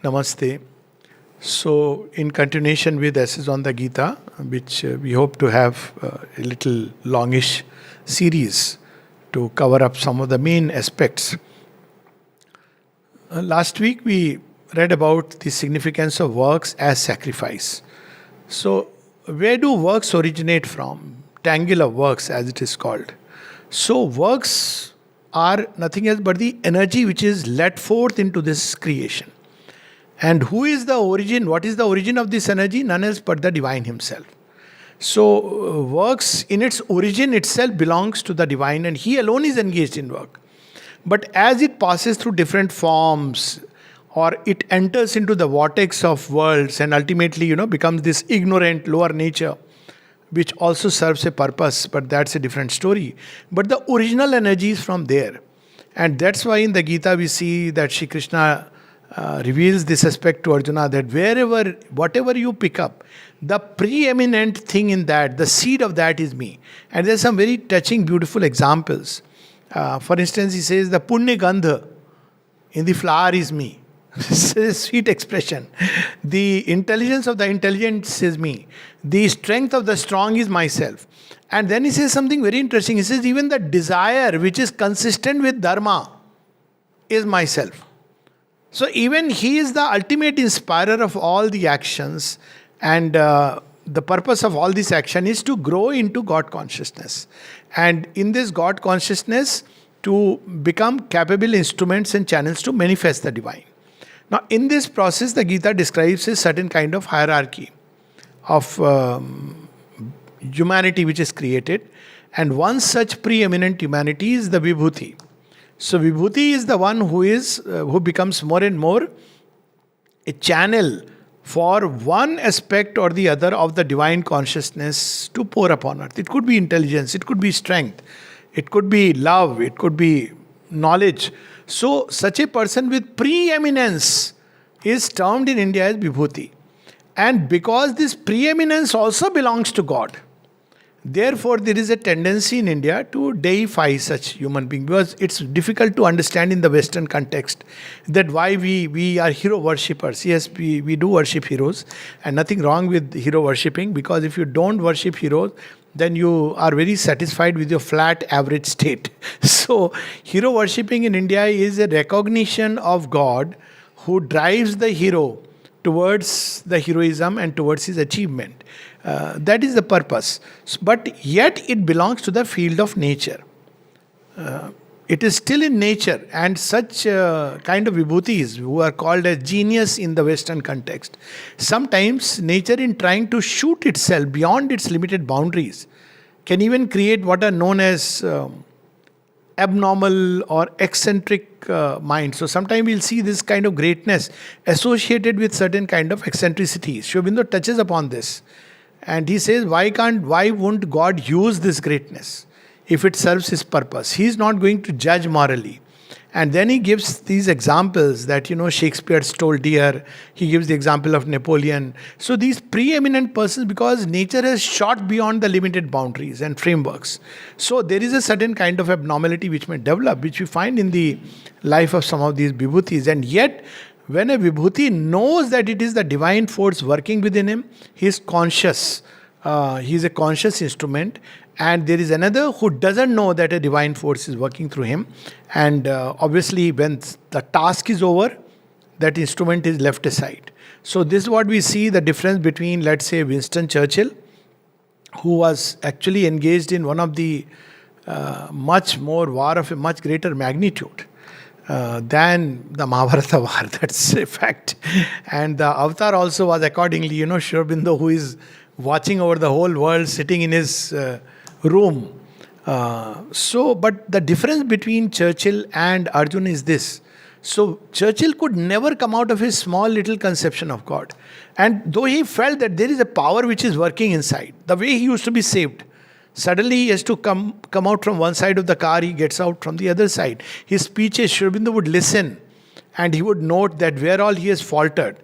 Namaste. So, in continuation with Essays on the Gita, which we hope to have a little longish series to cover up some of the main aspects. Last week we read about the significance of works as sacrifice. So, where do works originate from? Tangle of works, as it is called. So, works are nothing else but the energy which is let forth into this creation. And who is the origin? What is the origin of this energy? None else but the divine himself. So, works in its origin itself belongs to the divine, and he alone is engaged in work. But as it passes through different forms, or it enters into the vortex of worlds and ultimately, becomes this ignorant lower nature, which also serves a purpose, but that's a different story. But the original energy is from there. And that's why in the Gita we see that Shri Krishna reveals this aspect to Arjuna, that whatever you pick up, the preeminent thing in that, the seed of that is me. And there's some very touching, beautiful examples. For instance, he says, the Punya Gandha in the flower is me. This is a sweet expression. The intelligence of the intelligent is me. The strength of the strong is myself. And then he says something very interesting. He says, even the desire which is consistent with dharma is myself. So even he is the ultimate inspirer of all the actions, and the purpose of all this action is to grow into God consciousness. And in this God consciousness, to become capable instruments and channels to manifest the divine. Now, in this process, the Gita describes a certain kind of hierarchy of humanity which is created, and one such preeminent humanity is the Vibhuti. So Vibhuti is the one who becomes more and more a channel for one aspect or the other of the divine consciousness to pour upon earth. It could be intelligence, it could be strength, it could be love, it could be knowledge. So such a person with preeminence is termed in India as Vibhuti. And because this preeminence also belongs to God, therefore, there is a tendency in India to deify such human beings, because it's difficult to understand in the Western context that why we are hero worshippers. Yes, we do worship heroes, and nothing wrong with hero worshipping, because if you don't worship heroes, then you are very satisfied with your flat average state. So, hero worshipping in India is a recognition of God who drives the hero towards the heroism and towards his achievement. That is the purpose. But yet it belongs to the field of nature. It is still in nature, and such kind of vibhutis who are called as genius in the Western context. Sometimes nature, in trying to shoot itself beyond its limited boundaries, can even create what are known as abnormal or eccentric minds. So sometimes we'll see this kind of greatness associated with certain kind of eccentricities. Sri Aurobindo touches upon this. And he says, why won't God use this greatness if it serves his purpose? He is not going to judge morally. And then he gives these examples that, Shakespeare stole deer. He gives the example of Napoleon. So these preeminent persons, because nature has shot beyond the limited boundaries and frameworks. So there is a certain kind of abnormality which may develop, which we find in the life of some of these vibhutis. And yet, when a vibhuti knows that it is the divine force working within him, he is conscious. He is a conscious instrument. And there is another who doesn't know that a divine force is working through him. And obviously, when the task is over, that instrument is left aside. So this is what we see, the difference between, let's say, Winston Churchill, who was actually engaged in one of the much more war of a much greater magnitude than the Mahabharata war. That's a fact. And the avatar also was accordingly, Sri Aurobindo, who is watching over the whole world, sitting in his room. But the difference between Churchill and Arjuna is this. So Churchill could never come out of his small little conception of God. And though he felt that there is a power which is working inside, the way he used to be saved, suddenly he has to come out from one side of the car, he gets out from the other side. His speeches, Sri Aurobindo would listen and he would note that where all he has faltered.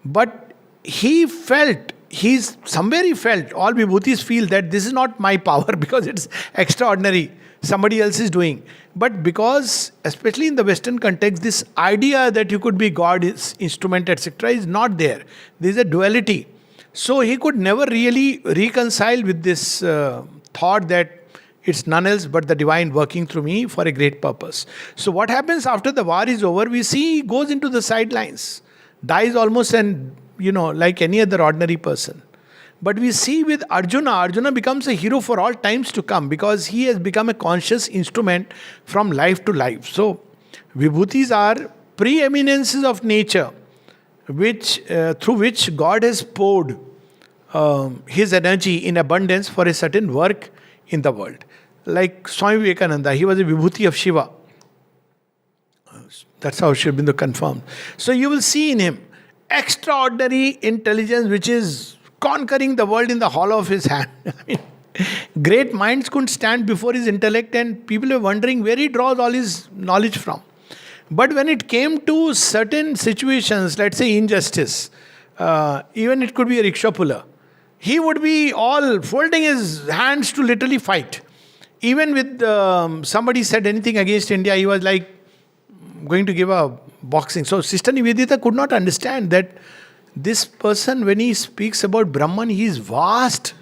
But he felt he's somewhere he felt, all vibhutis feel that this is not my power because it's extraordinary, somebody else is doing. But because, especially in the Western context, this idea that you could be God's instrument, etc., is not there. There is a duality. So he could never really reconcile with this thought that it's none else but the divine working through me for a great purpose. So what happens after the war is over? We see he goes into the sidelines, dies almost like any other ordinary person. But we see with Arjuna becomes a hero for all times to come because he has become a conscious instrument from life to life. So vibhutis are preeminences of nature, which through which God has poured his energy in abundance for a certain work in the world. Like Swami Vivekananda, he was a vibhuti of Shiva. That's how Sri Aurobindo confirmed. So you will see in him extraordinary intelligence which is conquering the world in the hollow of his hand. I mean, great minds couldn't stand before his intellect, and people were wondering where he draws all his knowledge from. But when it came to certain situations, let's say injustice, even it could be a rickshaw puller, he would be all folding his hands to literally fight. Even with somebody said anything against India, he was like going to give a boxing. So Sister Nivedita could not understand that this person, when he speaks about Brahman, he is vast.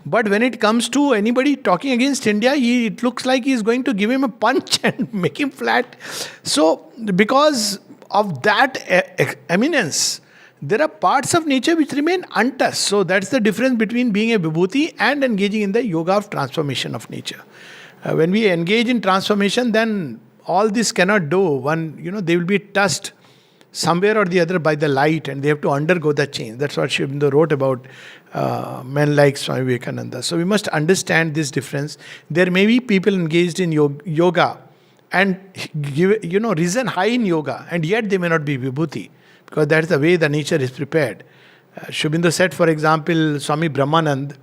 But when it comes to anybody talking against India, it looks like he is going to give him a punch and make him flat. So because of that eminence, there are parts of nature which remain untouched. So that's the difference between being a vibhuti and engaging in the yoga of transformation of nature. When we engage in transformation, then all this cannot do. They will be touched somewhere or the other by the light, and they have to undergo the change. That's what Sri Aurobindo wrote about men like Swami Vivekananda. So we must understand this difference. There may be people engaged in yoga and risen high in yoga, and yet they may not be vibhuti, because that's the way the nature is prepared. Sri Aurobindo said, for example, Swami Brahmanand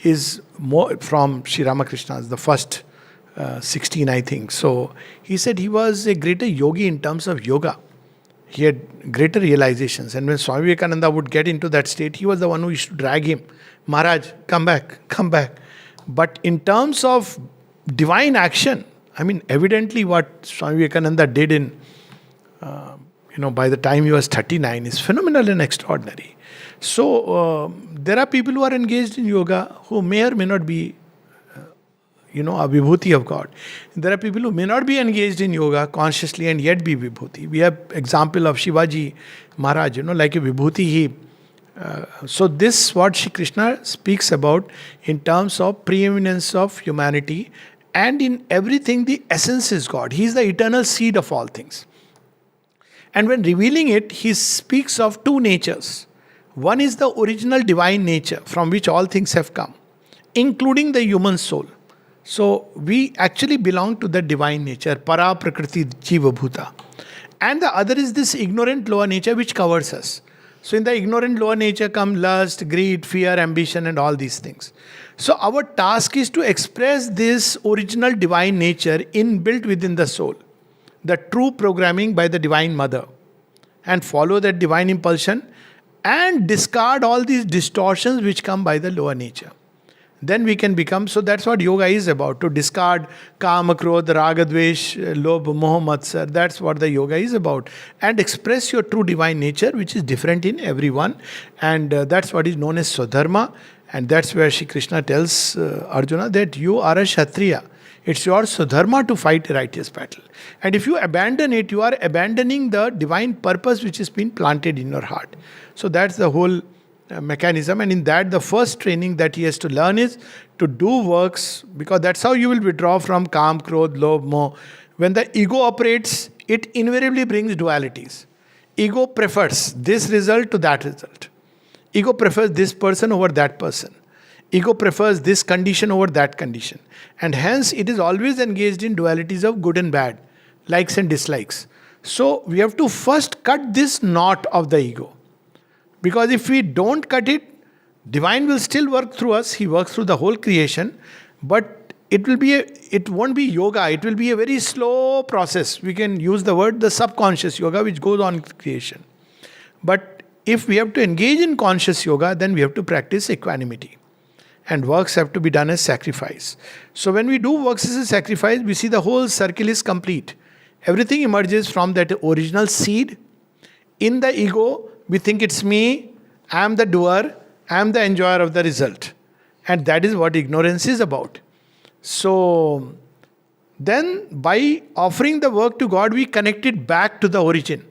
is more from Sri Ramakrishna's, the first 16, I think. So he said he was a greater yogi in terms of yoga. He had greater realizations. And when Swami Vivekananda would get into that state, he was the one who used to drag him. Maharaj, come back, come back. But in terms of divine action, evidently what Swami Vivekananda did by the time he was 39 is phenomenal and extraordinary. So there are people who are engaged in yoga who may or may not be a vibhuti of God. There are people who may not be engaged in yoga consciously and yet be vibhuti. We have example of Shivaji Maharaj, like a vibhuti. So this what Shri Krishna speaks about in terms of preeminence of humanity, and in everything the essence is God. He is the eternal seed of all things. And when revealing it, he speaks of two natures. One is the original divine nature from which all things have come, including the human soul. So we actually belong to the divine nature, para prakriti jiva bhuta. And the other is this ignorant lower nature which covers us. So in the ignorant lower nature come lust, greed, fear, ambition and all these things. So our task is to express this original divine nature inbuilt within the soul, the true programming by the Divine Mother, and follow that divine impulsion and discard all these distortions which come by the lower nature. Then we can become, so that's what yoga is about, to discard kama, krodha, raga, dvesh, lobh, moh, matsar. That's what the yoga is about. And express your true divine nature, which is different in everyone. And that's what is known as Swadharma. And that's where Shri Krishna tells Arjuna that you are a Kshatriya. It's your Swadharma to fight a righteous battle. And if you abandon it, you are abandoning the divine purpose which has been planted in your heart. So that's the whole mechanism, and in that the first training that he has to learn is to do works, because that's how you will withdraw from kam, krodh, lobh, moh. When the ego operates, it invariably brings dualities. Ego prefers this result to that result. Ego prefers this person over that person. Ego prefers this condition over that condition. And hence it is always engaged in dualities of good and bad, likes and dislikes. So we have to first cut this knot of the ego. Because if we don't cut it, divine will still work through us. He works through the whole creation. But it won't be yoga. It will be a very slow process. We can use the word the subconscious yoga which goes on creation. But if we have to engage in conscious yoga, then we have to practice equanimity. And works have to be done as sacrifice. So when we do works as a sacrifice, we see the whole circle is complete. Everything emerges from that original seed. In the ego, we think it's me, I am the doer, I am the enjoyer of the result. And that is what ignorance is about. So then by offering the work to God, we connect it back to the origin.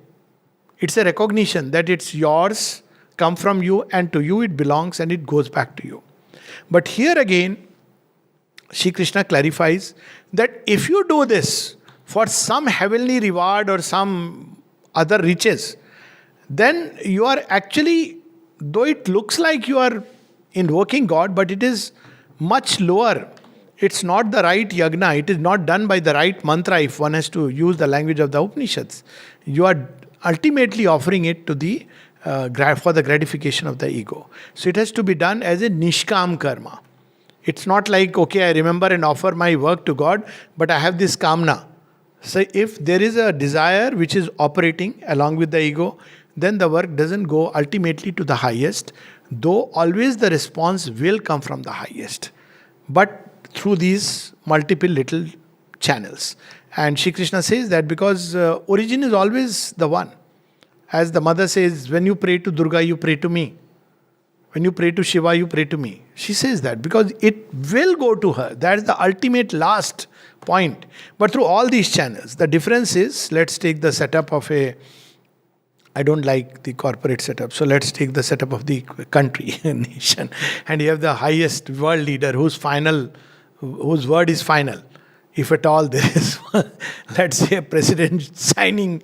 It's a recognition that it's yours, come from you, and to you it belongs and it goes back to you. But here again, Shri Krishna clarifies that if you do this for some heavenly reward or some other riches, then you are actually, though it looks like you are invoking God, but it is much lower. It's not the right yagna. It is not done by the right mantra if one has to use the language of the Upanishads. You are ultimately offering it to the for the gratification of the ego. So it has to be done as a nishkam karma. It's not like, okay, I remember and offer my work to God, but I have this kamna. So if there is a desire which is operating along with the ego, then the work doesn't go ultimately to the highest, though always the response will come from the highest, but through these multiple little channels. And Shri Krishna says that because origin is always the one. As the mother says, when you pray to Durga, you pray to me. When you pray to Shiva, you pray to me. She says that because it will go to her. That is the ultimate last point. But through all these channels, the difference is, let's take the setup of I don't like the corporate setup. So let's take the setup of the country, nation. And you have the highest world leader whose word is final. If at all there is, let's say, a president signing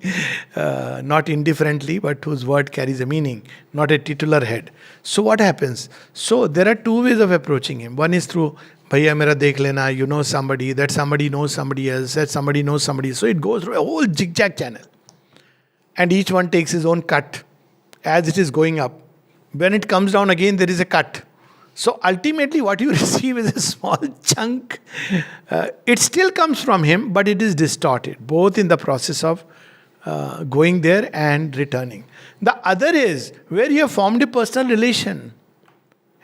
not indifferently, but whose word carries a meaning, not a titular head. So what happens? So there are two ways of approaching him. One is through, Bhaiya mera dekh lena, you know somebody, that somebody knows somebody else, that somebody knows somebody. So it goes through a whole zigzag channel. And each one takes his own cut as it is going up. When it comes down again, there is a cut. So ultimately what you receive is a small chunk. It still comes from him, but it is distorted, both in the process of going there and returning. The other is where you have formed a personal relation.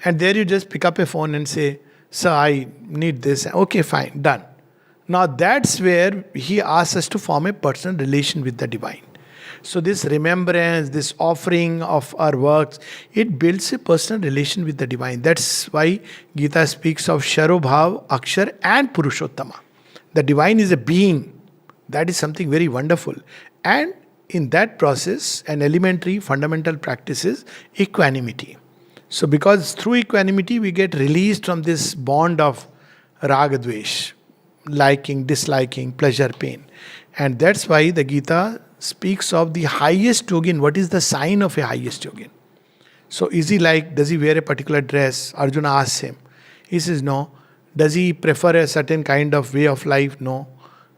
And there you just pick up a phone and say, sir, I need this. Okay, fine, done. Now that's where he asks us to form a personal relation with the divine. So this remembrance, this offering of our works, it builds a personal relation with the divine. That's why Gita speaks of Sharobhav, Akshar and Purushottama. The divine is a being. That is something very wonderful. And in that process, an elementary fundamental practice is equanimity. So because through equanimity, we get released from this bond of ragadvesh, liking, disliking, pleasure, pain. And that's why the Gita speaks of the highest yogin. What is the sign of a highest yogin? So is he like, does he wear a particular dress? Arjuna asks him. He says no. Does he prefer a certain kind of way of life? No.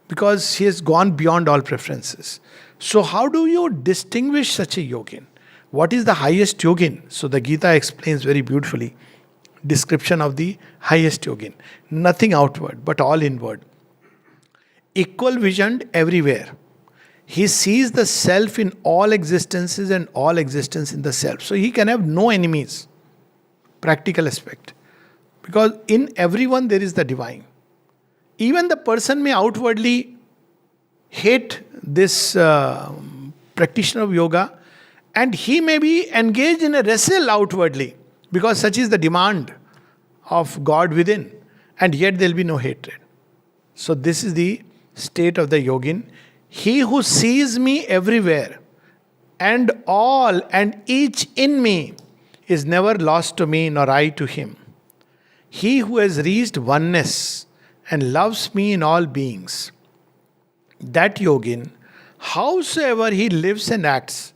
Because he has gone beyond all preferences. So how do you distinguish such a yogin? What is the highest yogin? So the Gita explains very beautifully. Description of the highest yogin. Nothing outward, but all inward. Equal visioned everywhere. He sees the self in all existences and all existence in the self. So he can have no enemies. Practical aspect. Because in everyone there is the divine. Even the person may outwardly hate this practitioner of yoga, and he may be engaged in a wrestle outwardly, because such is the demand of God within, and yet there will be no hatred. So this is the state of the yogin. He who sees me everywhere and all and each in me is never lost to me nor I to him. He who has reached oneness and loves me in all beings, that yogin, howsoever he lives and acts,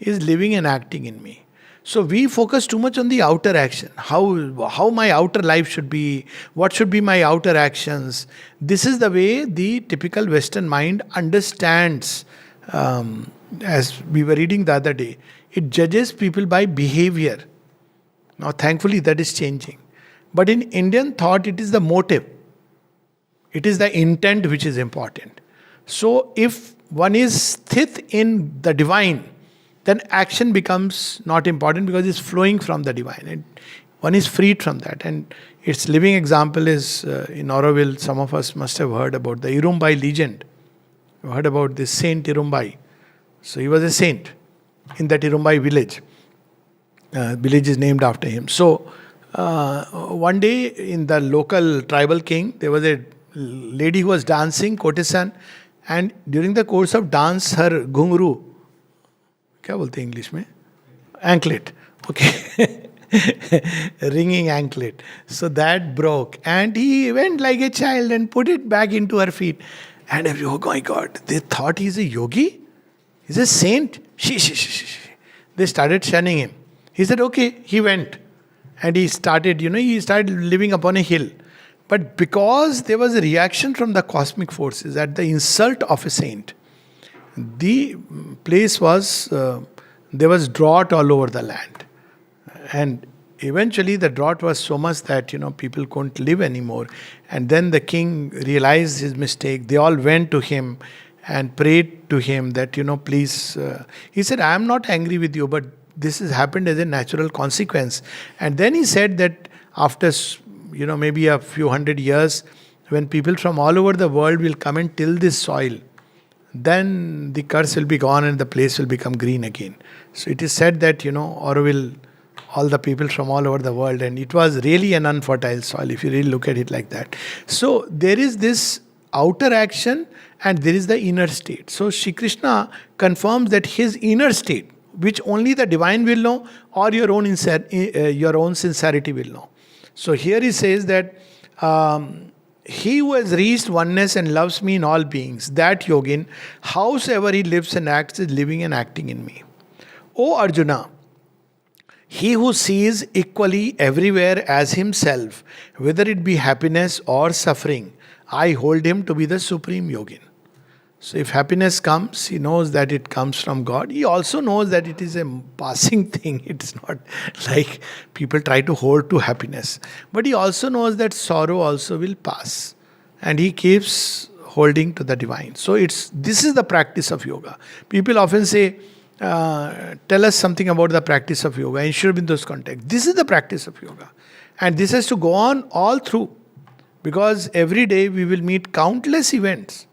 is living and acting in me. So we focus too much on the outer action. How my outer life should be, what should be my outer actions. This is the way the typical Western mind understands. As we were reading the other day, it judges people by behavior. Now thankfully that is changing. But in Indian thought, it is the motive. It is the intent which is important. So if one is sthit in the divine, then action becomes not important because it's flowing from the divine. And one is freed from that. And its living example is in Auroville. Some of us must have heard about the Irumbai legend. You heard about this Saint Irumbai. So he was a saint in that Irumbai village. Village is named after him. So one day in the local tribal king, there was a lady who was dancing, courtesan, and during the course of dance, her घुंघरू, क्या बोलते हैं English में? Anklet. Okay. Ringing anklet. So that broke. And he went like a child and put it back into her feet. And oh my God, they thought he's a yogi? He's a saint? Shh. They started shunning him. He said, okay, he went. And he started living upon a hill. But because there was a reaction from the cosmic forces at the insult of a saint, the place was, there was drought all over the land. And eventually the drought was so much that, people couldn't live anymore. And then the king realized his mistake. They all went to him and prayed to him that, please. He said, I am not angry with you, but this has happened as a natural consequence. And then he said that after, maybe a few hundred years, when people from all over the world will come and till this soil, then the curse will be gone and the place will become green again. So it is said that, Auroville, all the people from all over the world, and it was really an unfertile soil if you really look at it like that. So there is this outer action and there is the inner state. So Shri Krishna confirms that his inner state, which only the divine will know or your own sincerity will know. So here he says that he who has reached oneness and loves me in all beings, that yogin, howsoever he lives and acts, is living and acting in me. O Arjuna, he who sees equally everywhere as himself, whether it be happiness or suffering, I hold him to be the supreme yogin. So if happiness comes, he knows that it comes from God. He also knows that it is a passing thing. It's not like people try to hold to happiness. But he also knows that sorrow also will pass. And he keeps holding to the divine. So this is the practice of yoga. People often say, tell us something about the practice of yoga in Sri Aurobindo's context. This is the practice of yoga. And this has to go on all through. Because every day we will meet countless events.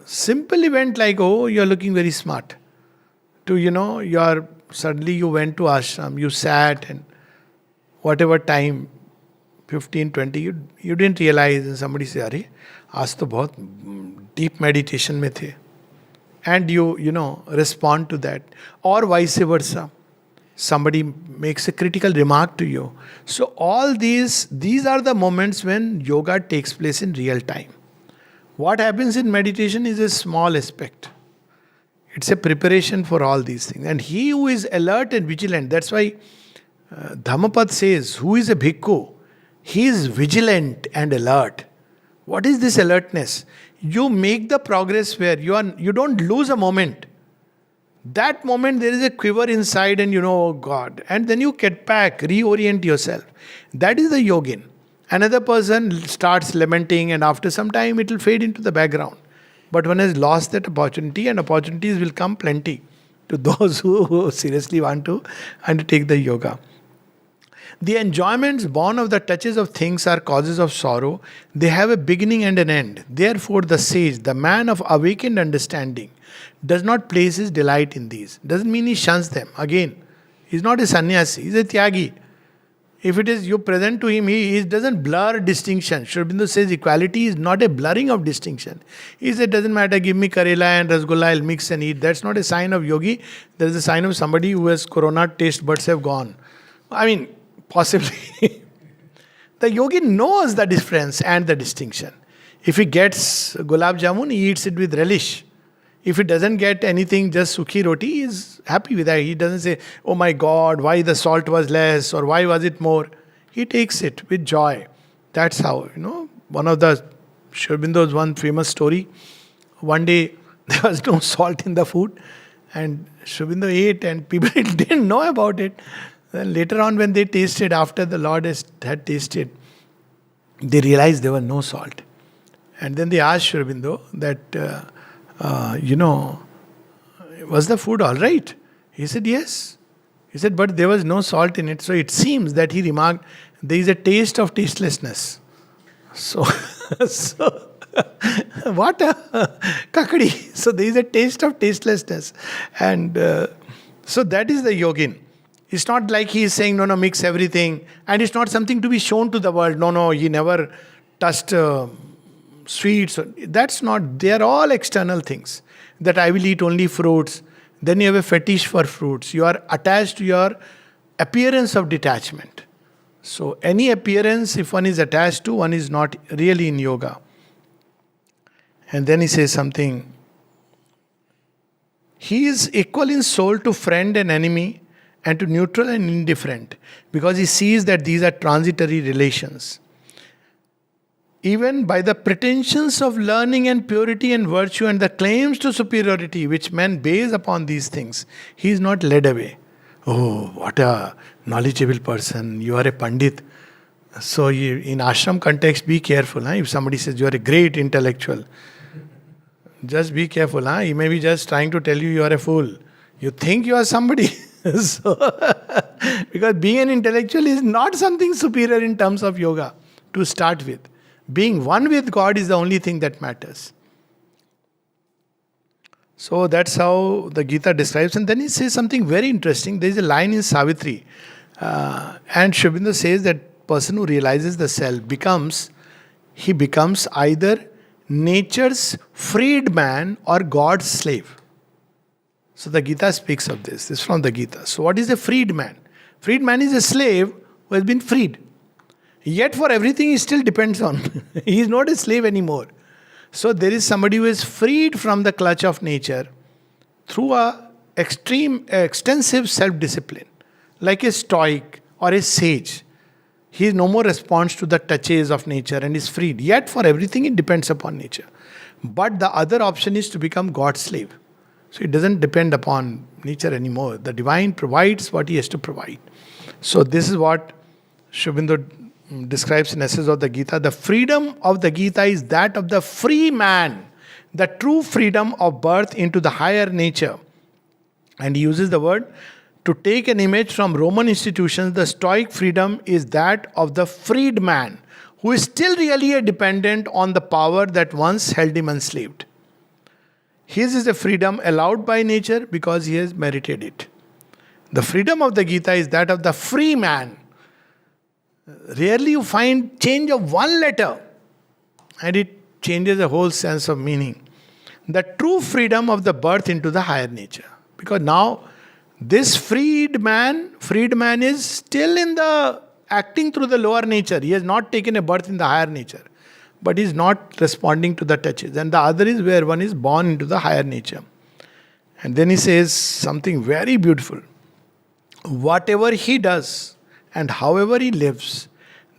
Simple event like, oh, you're looking very smart. To, suddenly you went to ashram, you sat and whatever time, 15, 20, you didn't realize and somebody say, Arey, aaj to bahut deep meditation mein the. And you respond to that. Or vice versa. Somebody makes a critical remark to you. So all these are the moments when yoga takes place in real time. What happens in meditation is a small aspect. It's a preparation for all these things. And he who is alert and vigilant, that's why Dhammapad says, who is a bhikkhu? He is vigilant and alert. What is this alertness? You make the progress where you don't lose a moment. That moment there is a quiver inside and oh God. And then you get back, reorient yourself. That is the yogin. Another person starts lamenting and after some time it will fade into the background. But one has lost that opportunity and opportunities will come plenty to those who seriously want to undertake the yoga. The enjoyments born of the touches of things are causes of sorrow. They have a beginning and an end. Therefore the sage, the man of awakened understanding, does not place his delight in these. Doesn't mean he shuns them. Again, he's not a sannyasi, he's a tyagi. If it is you present to him, he doesn't blur distinction. Sri Aurobindo says equality is not a blurring of distinction. He said, doesn't matter, give me karela and rasgulla, I'll mix and eat. That's not a sign of yogi. That is a sign of somebody who has corona taste buds have gone. I mean, possibly. The yogi knows the difference and the distinction. If he gets gulab jamun, he eats it with relish. If he doesn't get anything, just sukhi roti, he is happy with that. He doesn't say, oh my God, why the salt was less or why was it more. He takes it with joy. That's how, one of the Sri Aurobindo's one famous story. One day, there was no salt in the food and Sri Aurobindo ate and people didn't know about it. Then later on when they tasted, after the Lord had tasted, they realized there was no salt. And then they asked Sri Aurobindo that, Was the food all right? He said, yes. He said, but there was no salt in it. So it seems that he remarked, there is a taste of tastelessness. So, so what a kakadi. So there is a taste of tastelessness. And so that is the yogin. It's not like he is saying, no, no, mix everything. And it's not something to be shown to the world. No, no, he never touched sweets. That's not, they are all external things. That I will eat only fruits. Then you have a fetish for fruits. You are attached to your appearance of detachment. So any appearance, if one is attached to, one is not really in yoga. And then he says something. He is equal in soul to friend and enemy, and to neutral and indifferent, because he sees that these are transitory relations. Even by the pretensions of learning and purity and virtue and the claims to superiority which men base upon these things, he is not led away. Oh, what a knowledgeable person, you are a Pandit. So in ashram context, be careful. If somebody says you are a great intellectual, just be careful. He may be just trying to tell you you are a fool. You think you are somebody. So, because being an intellectual is not something superior in terms of yoga to start with. Being one with God is the only thing that matters. So that's how the Gita describes. And then he says something very interesting. There is a line in Savitri. And Sri Aurobindo says that person who realizes the self becomes either nature's freedman or God's slave. So the Gita speaks of this. This is from the Gita. So what is a freedman? Freedman is a slave who has been freed. Yet for everything he still depends on. He is not a slave anymore. So there is somebody who is freed from the clutch of nature through extensive self-discipline. Like a stoic or a sage. He no more responds to the touches of nature and is freed. Yet for everything it depends upon nature. But the other option is to become God's slave. So it doesn't depend upon nature anymore. The divine provides what he has to provide. So this is what Sri Aurobindo describes in essence of the Gita. The freedom of the Gita is that of the free man. The true freedom of birth into the higher nature. And he uses the word, to take an image from Roman institutions, the Stoic freedom is that of the freed man, who is still really a dependent on the power that once held him enslaved. His is a freedom allowed by nature because he has merited it. The freedom of the Gita is that of the free man. Rarely you find change of one letter and it changes the whole sense of meaning. The true freedom of the birth into the higher nature. Because now this freedman is still in the acting through the lower nature. He has not taken a birth in the higher nature. But he is not responding to the touches. And the other is where one is born into the higher nature. And then he says something very beautiful. Whatever he does and however he lives,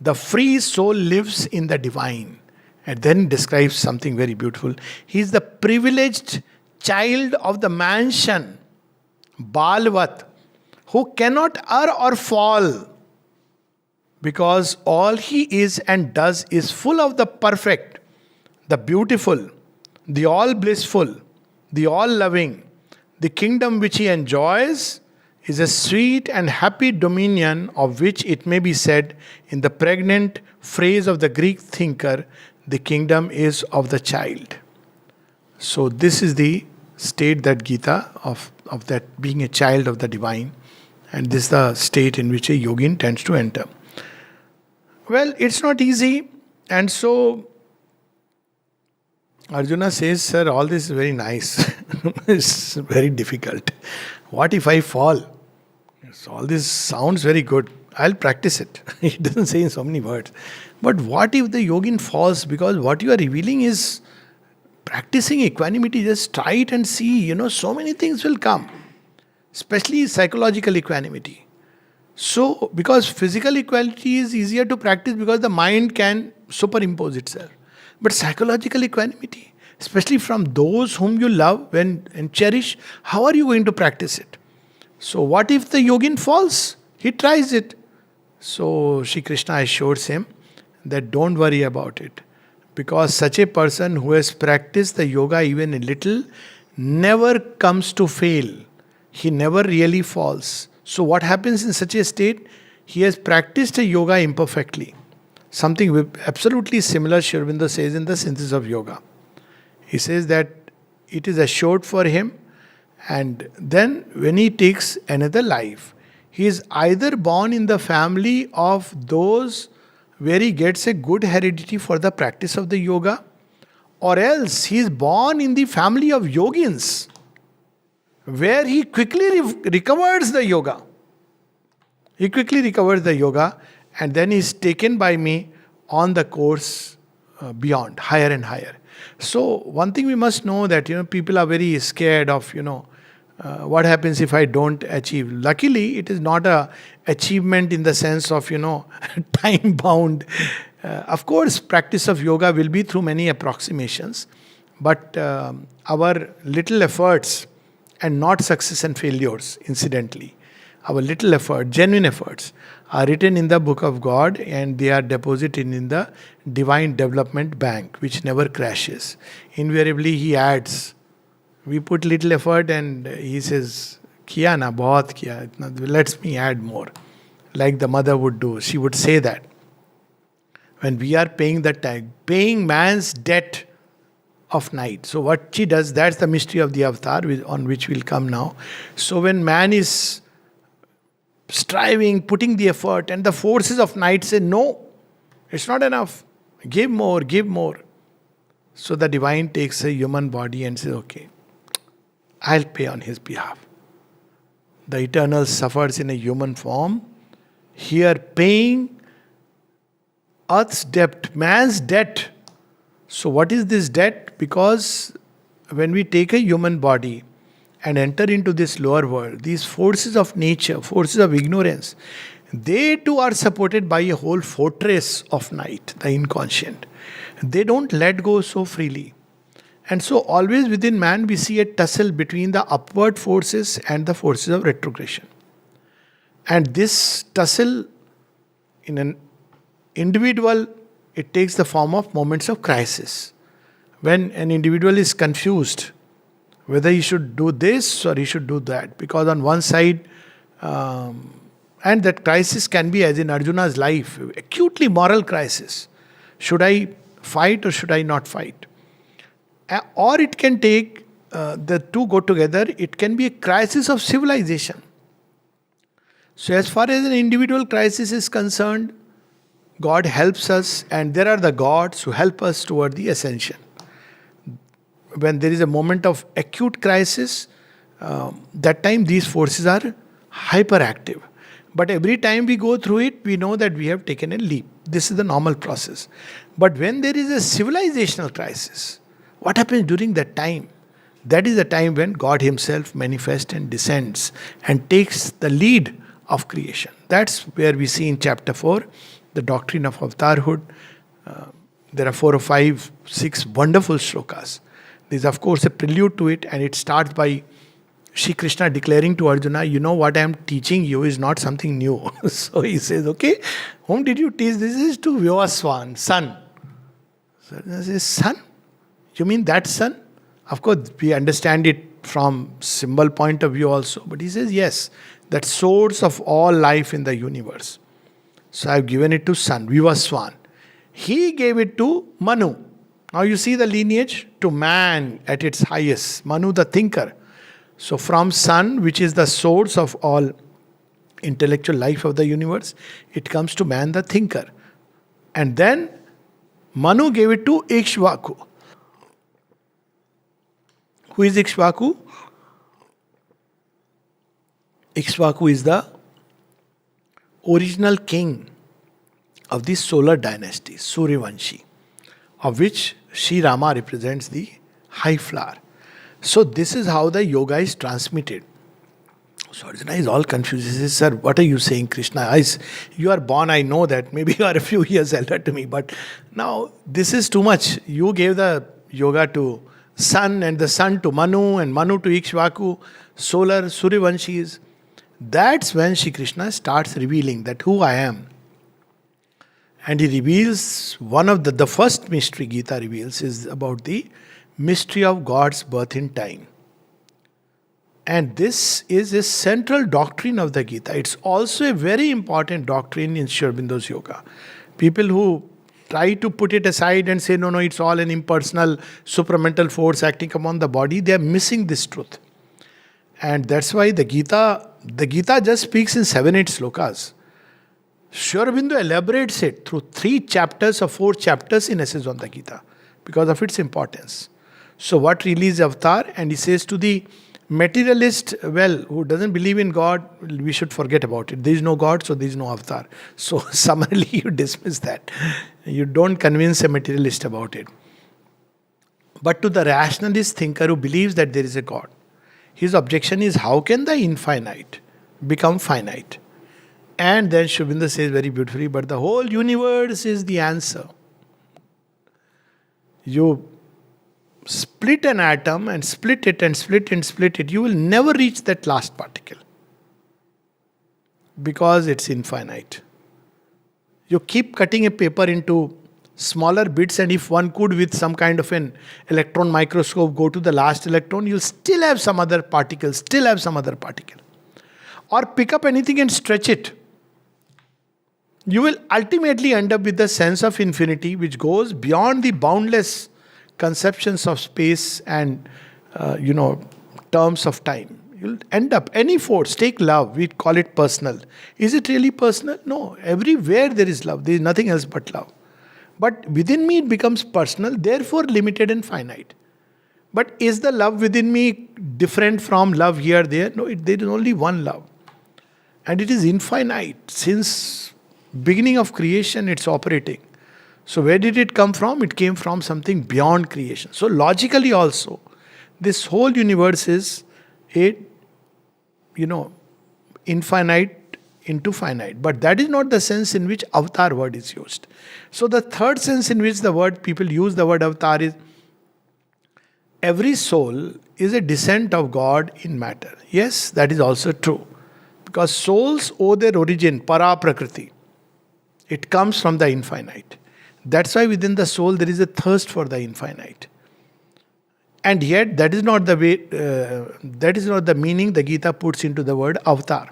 the free soul lives in the divine. And then describes something very beautiful. He is the privileged child of the mansion, Balvat, who cannot err or fall. Because all he is and does is full of the perfect, the beautiful, the all blissful, the all loving. The kingdom which he enjoys is a sweet and happy dominion of which it may be said in the pregnant phrase of the Greek thinker, the kingdom is of the child. So this is the state that Gita of that being a child of the divine, and this is the state in which a yogin tends to enter. Well, it's not easy, and so Arjuna says, sir, all this is very nice. It's very difficult. What if I fall? So all this sounds very good. I'll practice it. He doesn't say in so many words. But what if the yogin falls? Because what you are revealing is practicing equanimity. Just try it and see. So many things will come. Especially psychological equanimity. So, because physical equality is easier to practice because the mind can superimpose itself. But psychological equanimity, especially from those whom you love and cherish, how are you going to practice it? So, what if the yogin falls? He tries it. So, Shri Krishna assures him that don't worry about it. Because such a person who has practiced the yoga even a little never comes to fail. He never really falls. So, what happens in such a state? He has practiced a yoga imperfectly. Something absolutely similar, Sri Aurobindo says in the Synthesis of Yoga. He says that it is assured for him, and then when he takes another life, he is either born in the family of those where he gets a good heredity for the practice of the yoga, or else he is born in the family of yogins where he quickly recovers the yoga. He quickly recovers the yoga, and then he is taken by me on the course beyond, higher and higher. So one thing we must know that people are very scared of what happens if I don't achieve. Luckily, it is not a achievement in the sense of time bound. Of course, practice of yoga will be through many approximations, but our little efforts and not success and failures, incidentally, our little effort, genuine efforts, are written in the book of God, and they are deposited in the divine development bank, which never crashes. Invariably, he adds. We put little effort, and he says, "Kiya na, bahut kiya. Let's me add more," like the mother would do. She would say that when we are paying the tag, paying man's debt of night. So what she does, that's the mystery of the avatar on which we'll come now. So when man is striving, putting the effort, and the forces of night say, no, it's not enough. Give more, give more. So the divine takes a human body and says, okay, I'll pay on his behalf. The eternal suffers in a human form, here paying earth's debt, man's debt. So what is this debt? Because when we take a human body and enter into this lower world, these forces of nature, forces of ignorance, they too are supported by a whole fortress of night, the inconscient. They don't let go so freely. And so always within man we see a tussle between the upward forces and the forces of retrogression. And this tussle in an individual, it takes the form of moments of crisis. When an individual is confused whether he should do this or he should do that, because on one side, and that crisis can be, as in Arjuna's life, acutely moral crisis. Should I fight or should I not fight? Or it can take, the two go together, it can be a crisis of civilization. So as far as an individual crisis is concerned, God helps us, and there are the gods who help us toward the ascension. When there is a moment of acute crisis, that time these forces are hyperactive. But every time we go through it, we know that we have taken a leap. This is the normal process. But when there is a civilizational crisis, what happens during that time? That is the time when God Himself manifests and descends and takes the lead of creation. That's where we see in chapter 4 the doctrine of avatarhood. There are 4 or 5, 6 wonderful shlokas. There is, of course, a prelude to it, and it starts by Shri Krishna declaring to Arjuna, what I am teaching you is not something new. So he says, okay, whom did you teach? This is to Vyaswan, son. So Arjuna says, son? You mean that son? Of course, we understand it from symbol point of view also. But he says, yes, that source of all life in the universe. So I have given it to son, Vyaswan. He gave it to Manu. Now you see the lineage to man at its highest. Manu the thinker. So from sun, which is the source of all intellectual life of the universe, it comes to man the thinker. And then Manu gave it to Ikshvaku. Who is Ikshvaku? Ikshvaku is the original king of the solar dynasty, Suryavanshi, of which Sri Rama represents the high flower. So this is how the yoga is transmitted. So Arjuna is all confused. He says, sir, what are you saying, Krishna? You are born, I know that. Maybe you are a few years elder to me. But now this is too much. You gave the yoga to sun, and the sun to Manu, and Manu to Ikshvaku, solar Suryavanshis. That's when Shri Krishna starts revealing that who I am. And he reveals one of the first mystery Gita reveals is about the mystery of God's birth in time. And this is a central doctrine of the Gita. It's also a very important doctrine in Sri Aurobindo's yoga. People who try to put it aside and say, no, no, it's all an impersonal, supramental force acting upon the body, they are missing this truth. And that's why the Gita just speaks in 7-8 slokas. Sri Aurobindo elaborates it through 3 chapters or 4 chapters in Essays on the Gita because of its importance. So what really is avatar? And he says to the materialist, well, who doesn't believe in God, we should forget about it. There is no God, so there is no avatar. So summarily you dismiss that. You don't convince a materialist about it. But to the rationalist thinker who believes that there is a God, his objection is, how can the infinite become finite? And then Sri Aurobindo says very beautifully, but the whole universe is the answer. You split an atom and split it and split and split it, you will never reach that last particle. Because it's infinite. You keep cutting a paper into smaller bits, and if one could with some kind of an electron microscope go to the last electron, you'll still have some other particle, Or pick up anything and stretch it. You will ultimately end up with the sense of infinity which goes beyond the boundless conceptions of space and terms of time. You'll end up, any force, take love, we call it personal. Is it really personal? No, everywhere there is love, there is nothing else but love. But within me it becomes personal, therefore limited and finite. But is the love within me different from love here, there? No, there is only one love. And it is infinite. Since beginning of creation it's operating. So where did it come from? It came from something beyond creation. So logically also, this whole universe is infinite into finite. But that is not the sense in which avatar word is used. So the third sense in which people use the word avatar is, every soul is a descent of God in matter. Yes, that is also true. Because souls owe their origin, para prakriti. It comes from the infinite. That's why within the soul there is a thirst for the infinite. And yet that is not the way, that is not the meaning the Gita puts into the word avatar.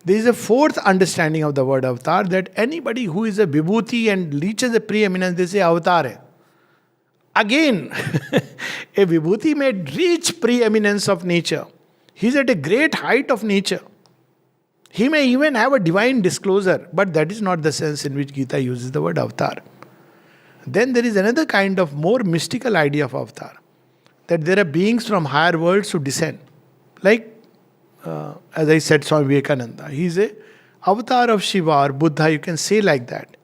There is a fourth understanding of the word avatar, that anybody who is a vibhuti and reaches a preeminence, they say avatar hai. Again, a vibhuti may reach preeminence of nature. He is at a great height of nature. He may even have a divine disclosure, but that is not the sense in which Gita uses the word avatar. Then there is another kind of more mystical idea of avatar, that there are beings from higher worlds who descend. Like, as I said, Swami Vivekananda, he is a avatar of Shiva or Buddha, you can say like that.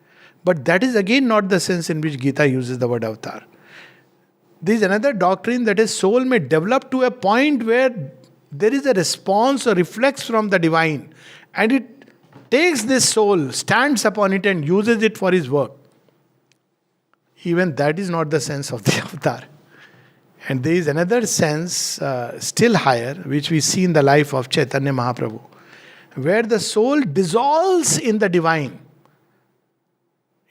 But that is again not the sense in which Gita uses the word avatar. There is another doctrine that a soul may develop to a point where there is a response or reflex from the divine, and it takes this soul, stands upon it and uses it for his work. Even that is not the sense of the avatar. And there is another sense, still higher, which we see in the life of Chaitanya Mahaprabhu, where the soul dissolves in the divine.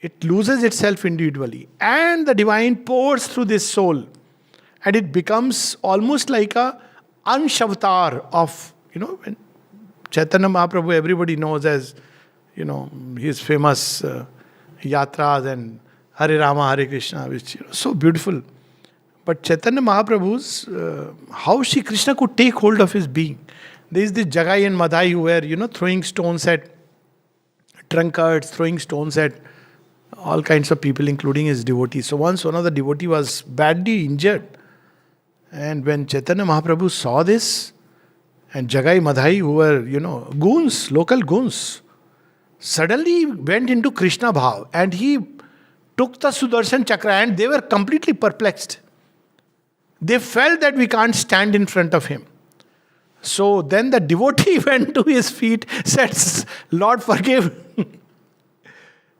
It loses itself individually, and the divine pours through this soul, and it becomes almost like a Anshavatar of, when Chaitanya Mahaprabhu, everybody knows as, his famous yatras and Hare Rama, Hare Krishna, which so beautiful. But Chaitanya Mahaprabhu's, how Shri Krishna could take hold of his being. There is this Jagai and Madhai who were, throwing stones at drunkards, throwing stones at all kinds of people, including his devotees. So once one of the devotees was badly injured. And when Chaitanya Mahaprabhu saw this, and Jagai Madhai, who were, goons, local goons, suddenly went into Krishna Bhav, and he took the Sudarshan Chakra, and they were completely perplexed. They felt that we can't stand in front of him. So then the devotee went to his feet, said, Lord, forgive.